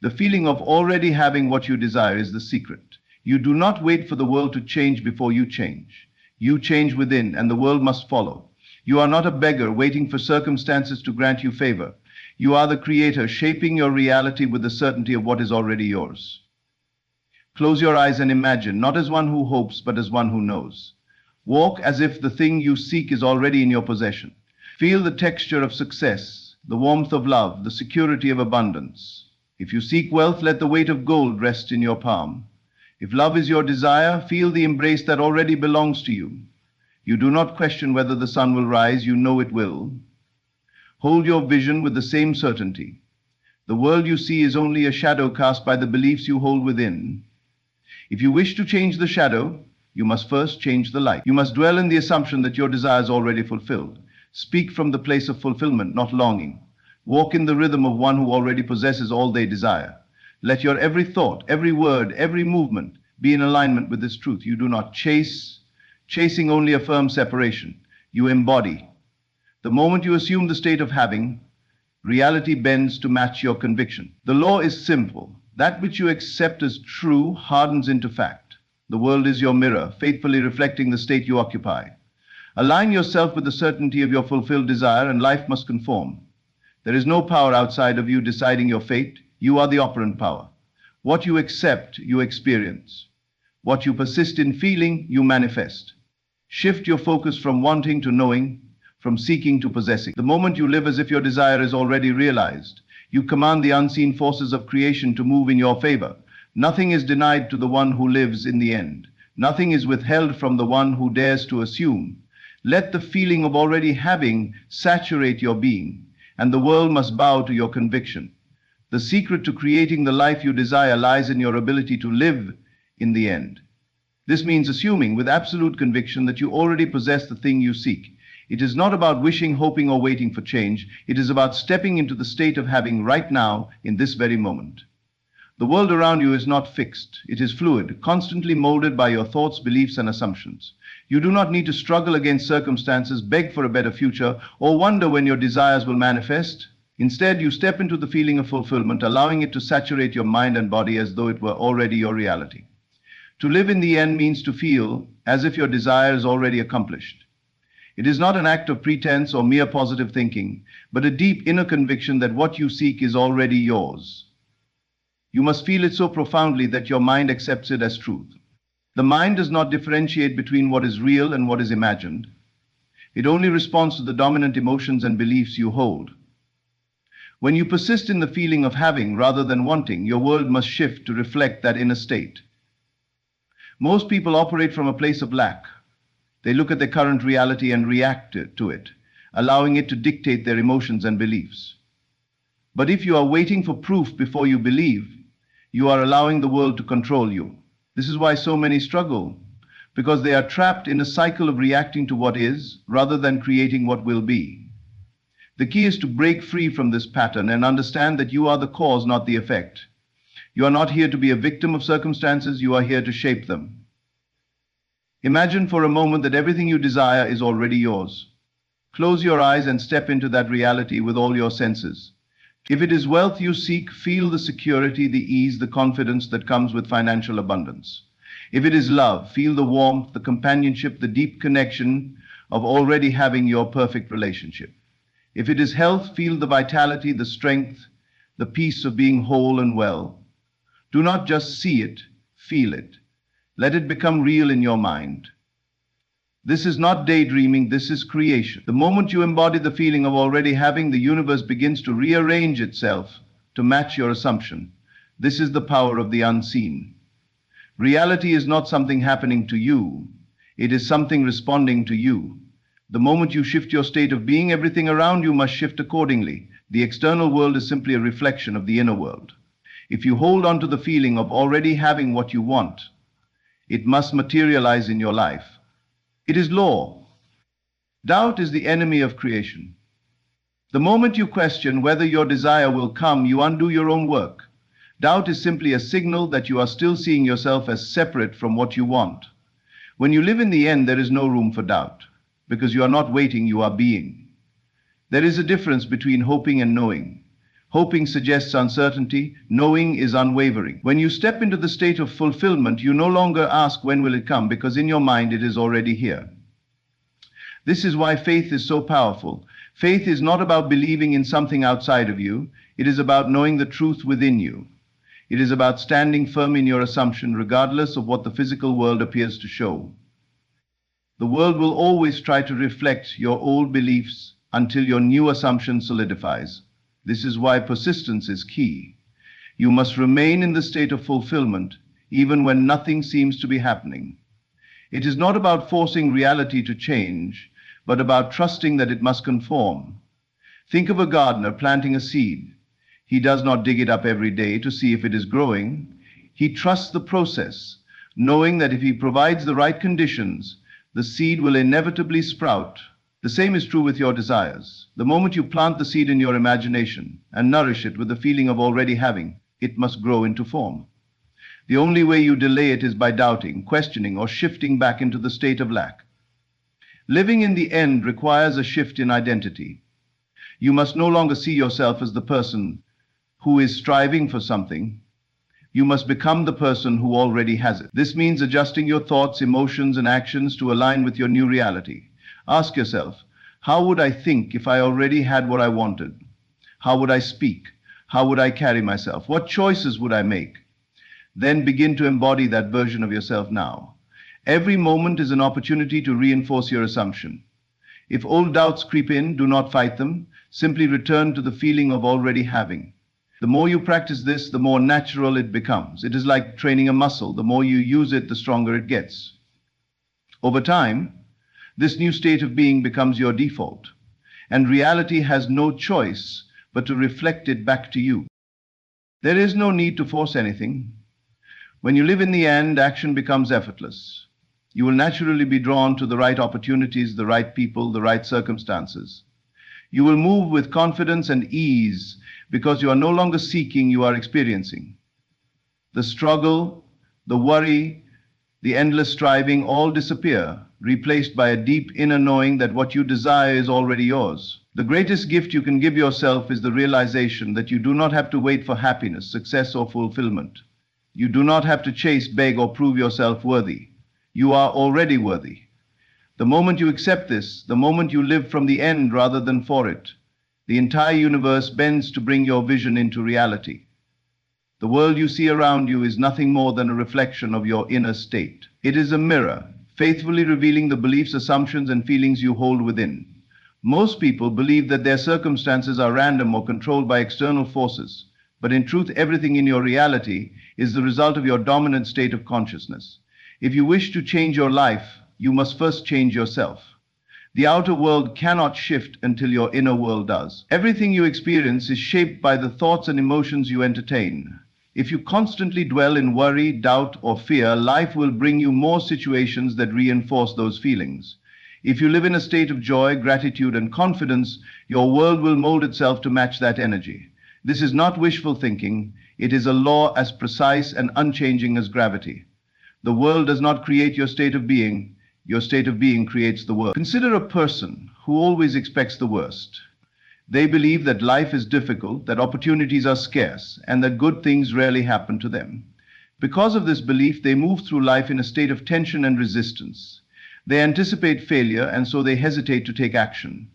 The feeling of already having what you desire is the secret. You do not wait for the world to change before you change. You change within, and the world must follow. You are not a beggar waiting for circumstances to grant you favor. You are the creator, shaping your reality with the certainty of what is already yours. Close your eyes and imagine, not as one who hopes, but as one who knows. Walk as if the thing you seek is already in your possession. Feel the texture of success, the warmth of love, the security of abundance. If you seek wealth, let the weight of gold rest in your palm. If love is your desire, feel the embrace that already belongs to you. You do not question whether the sun will rise, you know it will. Hold your vision with the same certainty. The world you see is only a shadow cast by the beliefs you hold within. If you wish to change the shadow, you must first change the light. You must dwell in the assumption that your desire is already fulfilled. Speak from the place of fulfillment, not longing. Walk in the rhythm of one who already possesses all they desire. Let your every thought, every word, every movement be in alignment with this truth. You do not chase. Chasing only affirms separation. You embody. The moment you assume the state of having, reality bends to match your conviction. The law is simple. That which you accept as true hardens into fact. The world is your mirror, faithfully reflecting the state you occupy. Align yourself with the certainty of your fulfilled desire, and life must conform. There is no power outside of you deciding your fate. You are the operant power. What you accept, you experience. What you persist in feeling, you manifest. Shift your focus from wanting to knowing, from seeking to possessing. The moment you live as if your desire is already realized, you command the unseen forces of creation to move in your favor. Nothing is denied to the one who lives in the end. Nothing is withheld from the one who dares to assume. Let the feeling of already having saturate your being, and the world must bow to your conviction. The secret to creating the life you desire lies in your ability to live in the end. This means assuming with absolute conviction that you already possess the thing you seek. It is not about wishing, hoping, or waiting for change. It is about stepping into the state of having right now, in this very moment. The world around you is not fixed. It is fluid, constantly molded by your thoughts, beliefs, and assumptions. You do not need to struggle against circumstances, beg for a better future, or wonder when your desires will manifest. Instead, you step into the feeling of fulfillment, allowing it to saturate your mind and body as though it were already your reality. To live in the end means to feel as if your desire is already accomplished. It is not an act of pretense or mere positive thinking, but a deep inner conviction that what you seek is already yours. You must feel it so profoundly that your mind accepts it as truth. The mind does not differentiate between what is real and what is imagined. It only responds to the dominant emotions and beliefs you hold. When you persist in the feeling of having rather than wanting, your world must shift to reflect that inner state. Most people operate from a place of lack. They look at their current reality and react to it, allowing it to dictate their emotions and beliefs. But if you are waiting for proof before you believe, you are allowing the world to control you. This is why so many struggle, because they are trapped in a cycle of reacting to what is rather than creating what will be. The key is to break free from this pattern and understand that you are the cause, not the effect. You are not here to be a victim of circumstances, you are here to shape them. Imagine for a moment that everything you desire is already yours. Close your eyes and step into that reality with all your senses. If it is wealth you seek, feel the security, the ease, the confidence that comes with financial abundance. If it is love, feel the warmth, the companionship, the deep connection of already having your perfect relationship. If it is health, feel the vitality, the strength, the peace of being whole and well. Do not just see it, feel it. Let it become real in your mind. This is not daydreaming, this is creation. The moment you embody the feeling of already having, the universe begins to rearrange itself to match your assumption. This is the power of the unseen. Reality is not something happening to you, it is something responding to you. The moment you shift your state of being, everything around you must shift accordingly. The external world is simply a reflection of the inner world. If you hold on to the feeling of already having what you want, it must materialize in your life. It is law. Doubt is the enemy of creation. The moment you question whether your desire will come, you undo your own work. Doubt is simply a signal that you are still seeing yourself as separate from what you want. When you live in the end, there is no room for doubt, because you are not waiting, you are being. There is a difference between hoping and knowing. Hoping suggests uncertainty. Knowing is unwavering. When you step into the state of fulfillment, you no longer ask when will it come, because in your mind it is already here. This is why faith is so powerful. Faith is not about believing in something outside of you. It is about knowing the truth within you. It is about standing firm in your assumption, regardless of what the physical world appears to show. The world will always try to reflect your old beliefs until your new assumption solidifies. This is why persistence is key. You must remain in the state of fulfillment, even when nothing seems to be happening. It is not about forcing reality to change, but about trusting that it must conform. Think of a gardener planting a seed. He does not dig it up every day to see if it is growing. He trusts the process, knowing that if he provides the right conditions, the seed will inevitably sprout. The same is true with your desires. The moment you plant the seed in your imagination and nourish it with the feeling of already having, it must grow into form. The only way you delay it is by doubting, questioning, or shifting back into the state of lack. Living in the end requires a shift in identity. You must no longer see yourself as the person who is striving for something. You must become the person who already has it. This means adjusting your thoughts, emotions, and actions to align with your new reality. Ask yourself, how would I think if I already had what I wanted? How would I speak? How would I carry myself? What choices would I make? Then begin to embody that version of yourself now. Every moment is an opportunity to reinforce your assumption. If old doubts creep in, do not fight them. Simply return to the feeling of already having. The more you practice this, the more natural it becomes. It is like training a muscle. The more you use it, the stronger it gets. Over time, this new state of being becomes your default, and reality has no choice but to reflect it back to you. There is no need to force anything. When you live in the end, action becomes effortless. You will naturally be drawn to the right opportunities, the right people, the right circumstances. You will move with confidence and ease because you are no longer seeking, you are experiencing. The struggle, the worry, the endless striving all disappear, replaced by a deep inner knowing that what you desire is already yours. The greatest gift you can give yourself is the realization that you do not have to wait for happiness, success, or fulfillment. You do not have to chase, beg, or prove yourself worthy. You are already worthy. The moment you accept this, the moment you live from the end rather than for it, the entire universe bends to bring your vision into reality. The world you see around you is nothing more than a reflection of your inner state. It is a mirror, faithfully revealing the beliefs, assumptions, and feelings you hold within. Most people believe that their circumstances are random or controlled by external forces, but in truth, everything in your reality is the result of your dominant state of consciousness. If you wish to change your life, you must first change yourself. The outer world cannot shift until your inner world does. Everything you experience is shaped by the thoughts and emotions you entertain. If you constantly dwell in worry, doubt, or fear, life will bring you more situations that reinforce those feelings. If you live in a state of joy, gratitude, and confidence, your world will mold itself to match that energy. This is not wishful thinking. It is a law as precise and unchanging as gravity. The world does not create your state of being. Your state of being creates the world. Consider a person who always expects the worst. They believe that life is difficult, that opportunities are scarce, and that good things rarely happen to them. Because of this belief, they move through life in a state of tension and resistance. They anticipate failure, and so they hesitate to take action.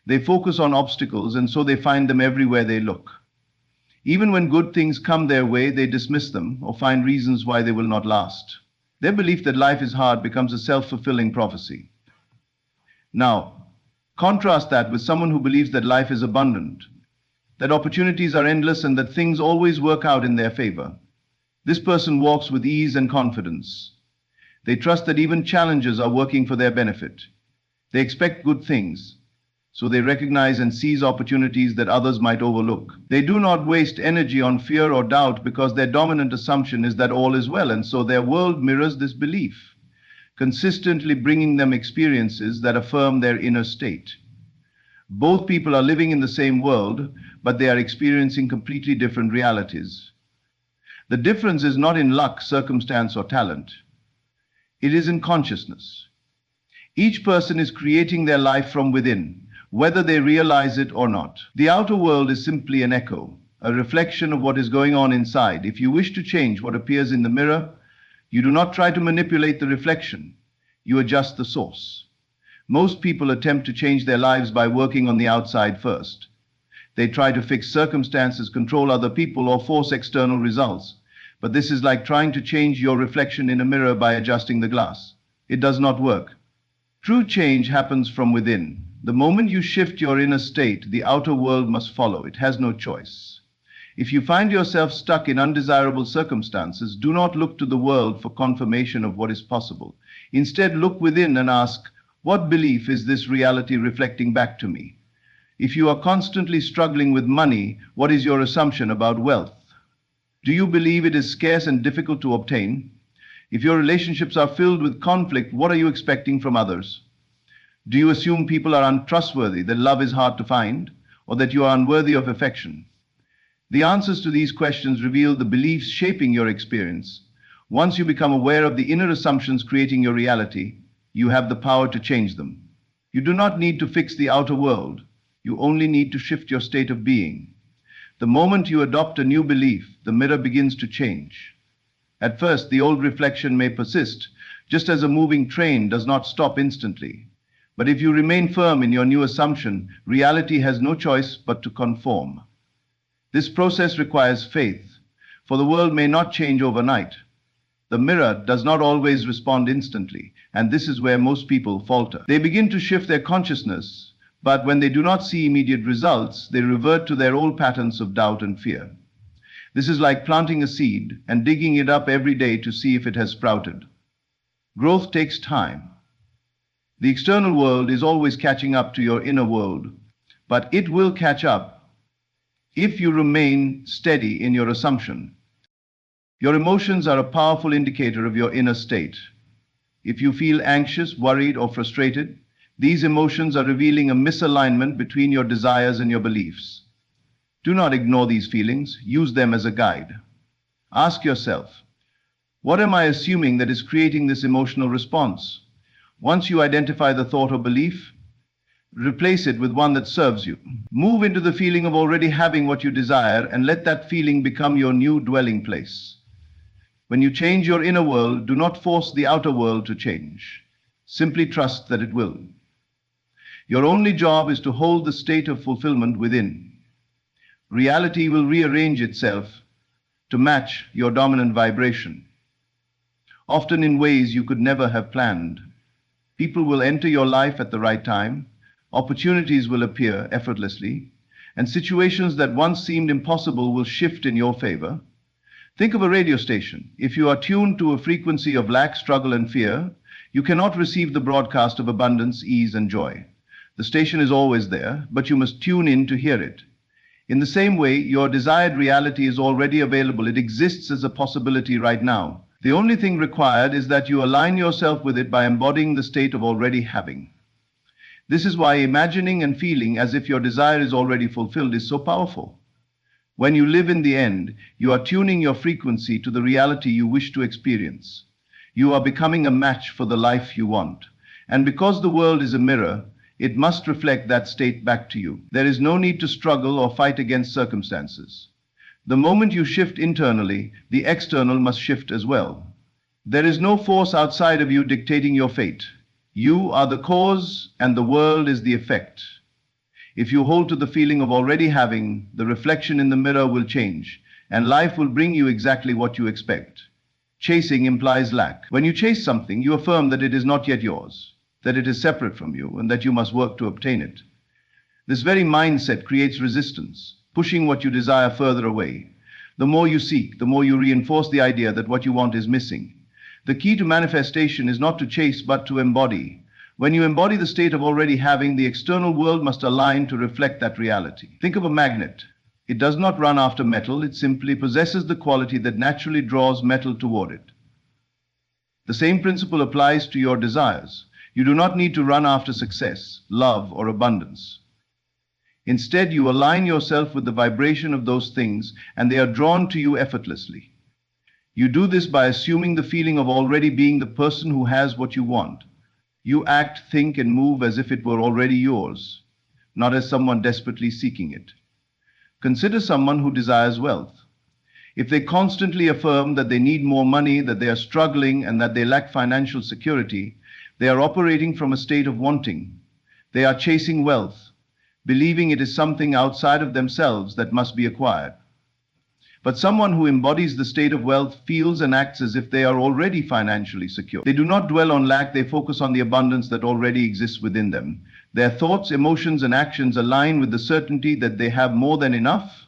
They focus on obstacles, and so they find them everywhere they look. Even when good things come their way, they dismiss them or find reasons why they will not last. Their belief that life is hard becomes a self-fulfilling prophecy. Now, contrast that with someone who believes that life is abundant, that opportunities are endless, and that things always work out in their favor. This person walks with ease and confidence. They trust that even challenges are working for their benefit. They expect good things, so they recognize and seize opportunities that others might overlook. They do not waste energy on fear or doubt because their dominant assumption is that all is well, and so their world mirrors this belief, consistently bringing them experiences that affirm their inner state. Both people are living in the same world, but they are experiencing completely different realities. The difference is not in luck, circumstance, or talent. It is in consciousness. Each person is creating their life from within, whether they realize it or not. The outer world is simply an echo. a reflection of what is going on inside. If you wish to change what appears in the mirror, you do not try to manipulate the reflection, you adjust the source. Most people attempt to change their lives by working on the outside first. They try to fix circumstances, control other people, or force external results. But this is like trying to change your reflection in a mirror by adjusting the glass. It does not work. True change happens from within. The moment you shift your inner state, the outer world must follow. It has no choice. If you find yourself stuck in undesirable circumstances, do not look to the world for confirmation of what is possible. Instead, look within and ask, what belief is this reality reflecting back to me? If you are constantly struggling with money, what is your assumption about wealth? Do you believe it is scarce and difficult to obtain? If your relationships are filled with conflict, what are you expecting from others? Do you assume people are untrustworthy, that love is hard to find, or that you are unworthy of affection? The answers to these questions reveal the beliefs shaping your experience. Once you become aware of the inner assumptions creating your reality, you have the power to change them. You do not need to fix the outer world. You only need to shift your state of being. The moment you adopt a new belief, the mirror begins to change. At first, the old reflection may persist, just as a moving train does not stop instantly. But if you remain firm in your new assumption, reality has no choice but to conform. This process requires faith, for the world may not change overnight. The mirror does not always respond instantly, and this is where most people falter. They begin to shift their consciousness, but when they do not see immediate results, they revert to their old patterns of doubt and fear. This is like planting a seed and digging it up every day to see if it has sprouted. Growth takes time. The external world is always catching up to your inner world, but it will catch up if you remain steady in your assumption. Your emotions are a powerful indicator of your inner state. If you feel anxious, worried, or frustrated, these emotions are revealing a misalignment between your desires and your beliefs. Do not ignore these feelings, use them as a guide. Ask yourself, what am I assuming that is creating this emotional response? Once you identify the thought or belief, replace it with one that serves you. Move into the feeling of already having what you desire and let that feeling become your new dwelling place. When you change your inner world, do not force the outer world to change. Simply trust that it will. Your only job is to hold the state of fulfillment within. Reality will rearrange itself to match your dominant vibration, often in ways you could never have planned. People will enter your life at the right time, opportunities will appear effortlessly, and situations that once seemed impossible will shift in your favor. Think of a radio station. If you are tuned to a frequency of lack, struggle, and fear, you cannot receive the broadcast of abundance, ease, and joy. The station is always there, but you must tune in to hear it. In the same way, your desired reality is already available. It exists as a possibility right now. The only thing required is that you align yourself with it by embodying the state of already having. This is why imagining and feeling as if your desire is already fulfilled is so powerful. When you live in the end, you are tuning your frequency to the reality you wish to experience. You are becoming a match for the life you want. And because the world is a mirror, it must reflect that state back to you. There is no need to struggle or fight against circumstances. The moment you shift internally, the external must shift as well. There is no force outside of you dictating your fate. You are the cause and the world is the effect. If you hold to the feeling of already having, the reflection in the mirror will change, and life will bring you exactly what you expect. Chasing implies lack. When you chase something, you affirm that it is not yet yours, that it is separate from you, and that you must work to obtain it. This very mindset creates resistance, pushing what you desire further away. The more you seek, the more you reinforce the idea that what you want is missing. The key to manifestation is not to chase, but to embody. When you embody the state of already having, the external world must align to reflect that reality. Think of a magnet. It does not run after metal, it simply possesses the quality that naturally draws metal toward it. The same principle applies to your desires. You do not need to run after success, love, or abundance. Instead, you align yourself with the vibration of those things, and they are drawn to you effortlessly. You do this by assuming the feeling of already being the person who has what you want. You act, think, and move as if it were already yours, not as someone desperately seeking it. Consider someone who desires wealth. If they constantly affirm that they need more money, that they are struggling, and that they lack financial security, they are operating from a state of wanting. They are chasing wealth, believing it is something outside of themselves that must be acquired. But someone who embodies the state of wealth feels and acts as if they are already financially secure. They do not dwell on lack, they focus on the abundance that already exists within them. Their thoughts, emotions, and actions align with the certainty that they have more than enough,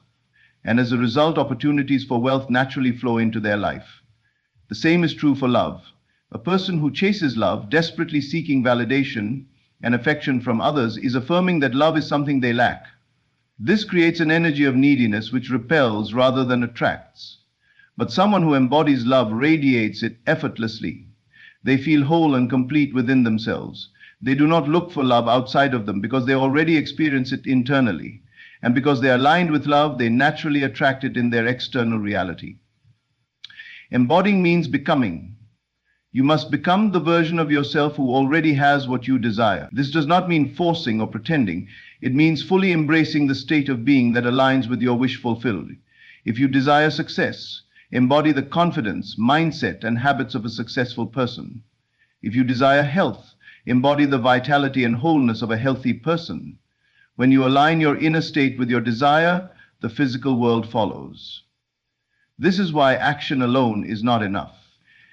and as a result, opportunities for wealth naturally flow into their life. The same is true for love. A person who chases love, desperately seeking validation and affection from others, is affirming that love is something they lack. This creates an energy of neediness which repels rather than attracts. But someone who embodies love radiates it effortlessly. They feel whole and complete within themselves. They do not look for love outside of them because they already experience it internally. And because they are aligned with love, they naturally attract it in their external reality. Embodying means becoming. You must become the version of yourself who already has what you desire. This does not mean forcing or pretending. It means fully embracing the state of being that aligns with your wish fulfilled. If you desire success, embody the confidence, mindset, and habits of a successful person. If you desire health, embody the vitality and wholeness of a healthy person. When you align your inner state with your desire, the physical world follows. This is why action alone is not enough.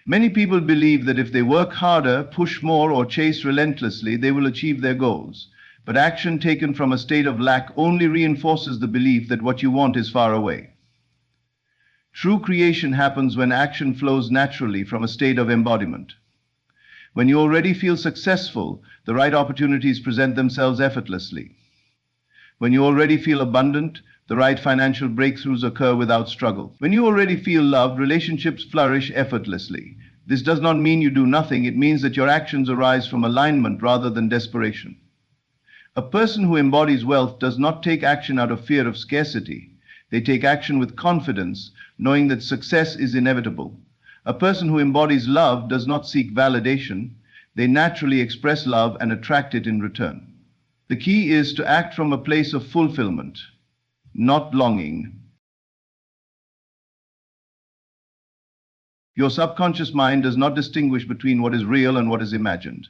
Many people believe that if they work harder, push more, or chase relentlessly, they will achieve their goals. But action taken from a state of lack only reinforces the belief that what you want is far away. True creation happens when action flows naturally from a state of embodiment. When you already feel successful, the right opportunities present themselves effortlessly. When you already feel abundant, the right financial breakthroughs occur without struggle. When you already feel loved, relationships flourish effortlessly. This does not mean you do nothing. It means that your actions arise from alignment rather than desperation. A person who embodies wealth does not take action out of fear of scarcity. They take action with confidence, knowing that success is inevitable. A person who embodies love does not seek validation. They naturally express love and attract it in return. The key is to act from a place of fulfillment, not longing. Your subconscious mind does not distinguish between what is real and what is imagined.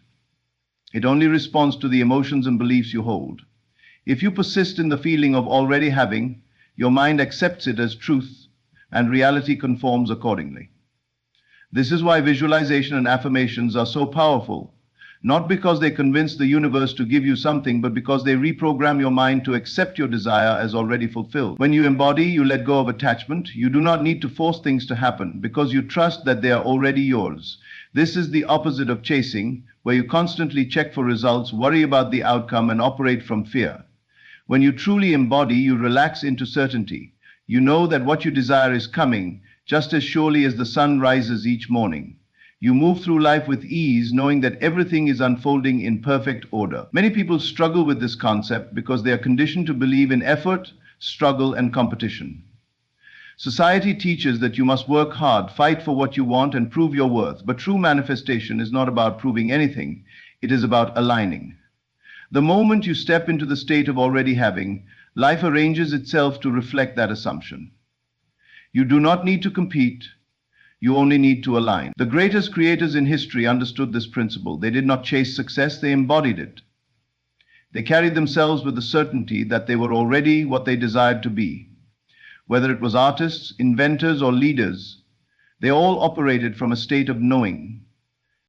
It only responds to the emotions and beliefs you hold. If you persist in the feeling of already having, your mind accepts it as truth, and reality conforms accordingly. This is why visualization and affirmations are so powerful. Not because they convince the universe to give you something, but because they reprogram your mind to accept your desire as already fulfilled. When you embody, you let go of attachment. You do not need to force things to happen because you trust that they are already yours. This is the opposite of chasing, where you constantly check for results, worry about the outcome, and operate from fear. When you truly embody, you relax into certainty. You know that what you desire is coming, just as surely as the sun rises each morning. You move through life with ease, knowing that everything is unfolding in perfect order. Many people struggle with this concept because they are conditioned to believe in effort, struggle, and competition. Society teaches that you must work hard, fight for what you want, and prove your worth. But true manifestation is not about proving anything. It is about aligning. The moment you step into the state of already having, life arranges itself to reflect that assumption. You do not need to compete. You only need to align. The greatest creators in history understood this principle. They did not chase success, they embodied it. They carried themselves with the certainty that they were already what they desired to be. Whether it was artists, inventors, or leaders, they all operated from a state of knowing.